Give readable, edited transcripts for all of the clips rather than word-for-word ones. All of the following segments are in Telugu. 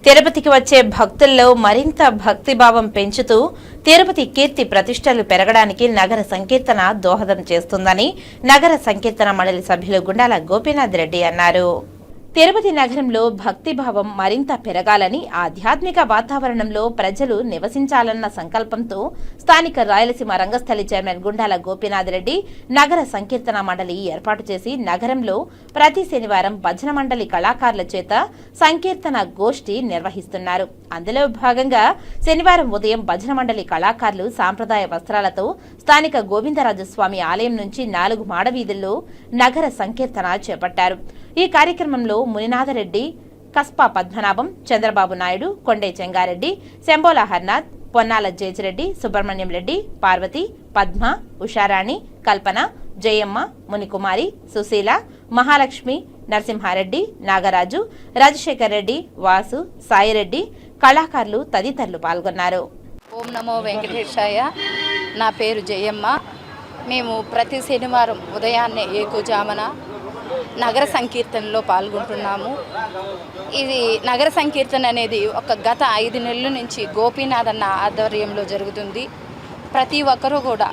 తిరుపతికి వచ్చే భక్తుల్లో మరింత భక్తిభావం పెంచుతూ తిరుపతి కీర్తి ప్రతిష్టలు పెరగడానికి నగర సంకీర్తన దోహదం చేస్తుందని నగర సంకీర్తన మండలి సభ్యులు గుండాల గోపీనాథ్ రెడ్డి అన్నారు. తిరుపతి నగరంలో భక్తిభావం మరింత పెరగాలని, ఆధ్యాత్మిక వాతావరణంలో ప్రజలు నివసించాలన్న సంకల్పంతో స్థానిక రాయలసీమ రంగస్థలి చైర్మన్ గుండాల గోపీనాథ్ రెడ్డి నగర సంకీర్తన మండలి ఏర్పాటు చేసి నగరంలో ప్రతి శనివారం భజన మండలి కళాకారుల చేత సంకీర్తన గోష్ఠి నిర్వహిస్తున్నారు. అందులో భాగంగా శనివారం ఉదయం భజన మండలి కళాకారులు సాంప్రదాయ వస్త్రాలతో స్థానిక గోవిందరాజస్వామి ఆలయం నుంచి 4 మాడవీధుల్లో నగర సంకీర్తన చేపట్టారు. ఈ కార్యక్రమంలో మునినాథరెడ్డి, కస్పా పద్మనాభం, చంద్రబాబు నాయుడు, కొండే చెంగారెడ్డి, శంబోల హర్నాథ్, పొన్నాల జేజిరెడ్డి, సుబ్రహ్మణ్యం రెడ్డి, పార్వతి, పద్మ, ఉషారాణి, కల్పన, జయమ్మ, మునికుమారి, సుశీల, మహాలక్ష్మి, నరసింహారెడ్డి, నాగరాజు, రాజశేఖర్ రెడ్డి, వాసు, సాయిరెడ్డి, కళాకారులు తదితరులు పాల్గొన్నారు. ఓం నమో వెంకటేశాయ. నా పేరు జయమ్మ. మేము ప్రతి శనివారం ఉదయాన్నే ఏకోజామన నగర సంకీర్తనలో పాల్గొంటున్నాము. ఇది నగర సంకీర్తన అనేది గత 5 నెలల నుంచి గోపీనాథ్ అన్న ఆధ్వర్యంలో జరుగుతుంది. ప్రతి ఒక్కరూ కూడా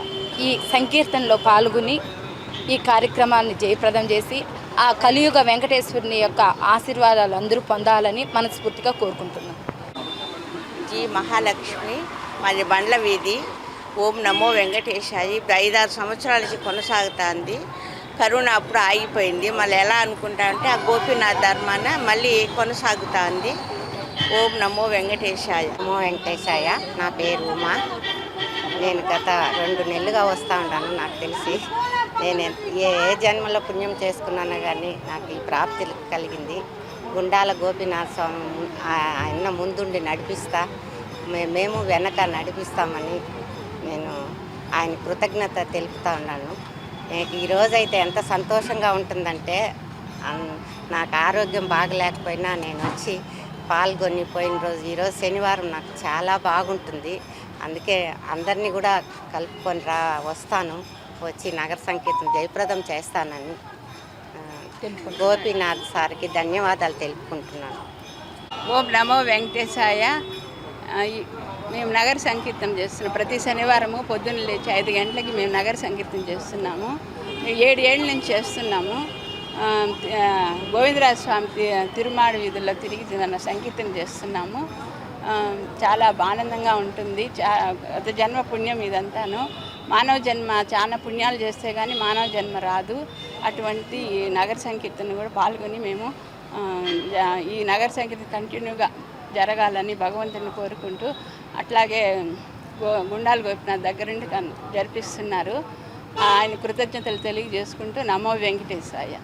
ఈ సంకీర్తనలో పాల్గొని ఈ కార్యక్రమాన్ని జయప్రదం చేసి ఆ కలియుగ వెంకటేశ్వరుని యొక్క ఆశీర్వాదాలు అందరూ పొందాలని మనస్ఫూర్తిగా కోరుకుంటున్నాం. జీ మహాలక్ష్మి, మాది బండ్ల వీధి. ఓం నమో వెంకటేశాయి. 5-6 సంవత్సరాల నుంచి కొనసాగుతుంది. కరోనా అప్పుడు ఆగిపోయింది. మళ్ళీ ఎలా అనుకుంటామంటే ఆ గోపీనాథ్ ధర్మాన మళ్ళీ కొనసాగుతుంది. ఓం నమో వెంకటేశాయ. నమో వెంకటేశాయ. నా పేరు ఉమా. నేను గత 2 నెలలుగా వస్తూ ఉంటాను. నాకు తెలిసి నేను ఏ జన్మలో పుణ్యం చేసుకున్నానో కానీ నాకు ఈ ప్రాప్తి కలిగింది. గుండాల గోపీనాథ్ స్వామి ఆయన ముందుండి నడిపిస్తా, మేము వెనక నడిపిస్తామని నేను ఆయన కృతజ్ఞత తెలుపుతూ ఉన్నాను. ఈరోజైతే ఎంత సంతోషంగా ఉంటుందంటే, నాకు ఆరోగ్యం బాగలేకపోయినా నేను వచ్చి పాల్గొని పోయిన రోజు ఈరోజు శనివారం నాకు చాలా బాగుంటుంది. అందుకే అందరినీ కూడా కలుపుకొని వస్తాను, వచ్చి నగర సంకీర్తన జయప్రదం చేస్తానని గోపీనాథ్ సార్కి ధన్యవాదాలు తెలుపుకుంటున్నాను. ఓం నమో వెంకటేశాయ. మేము నగర సంకీర్తన చేస్తున్నాం. ప్రతి శనివారము పొద్దున్న లేచి 5 గంటలకి మేము నగర సంకీర్తన చేస్తున్నాము. 7 ఏళ్ళ నుంచి చేస్తున్నాము. గోవిందరాజ స్వామి తిరుమాడ వీధుల్లో తిరిగి సంకీర్తన చేస్తున్నాము. చాలా ఆనందంగా ఉంటుంది. గత జన్మ పుణ్యం ఇదంతాను. మానవ జన్మ చాలా పుణ్యాలు చేస్తే కానీ మానవ జన్మ రాదు. అటువంటి నగర సంకీర్తన కూడా పాల్గొని మేము ఈ నగర సంకీర్తన కంటిన్యూగా జరగాలని భగవంతుని కోరుకుంటూ, అట్లాగే గుండాల గోపీనాథ్ దగ్గరుండి జరిపిస్తున్నారు. ఆయన కృతజ్ఞతలు తెలియజేసుకుంటూ నమో వెంకటేశాయ.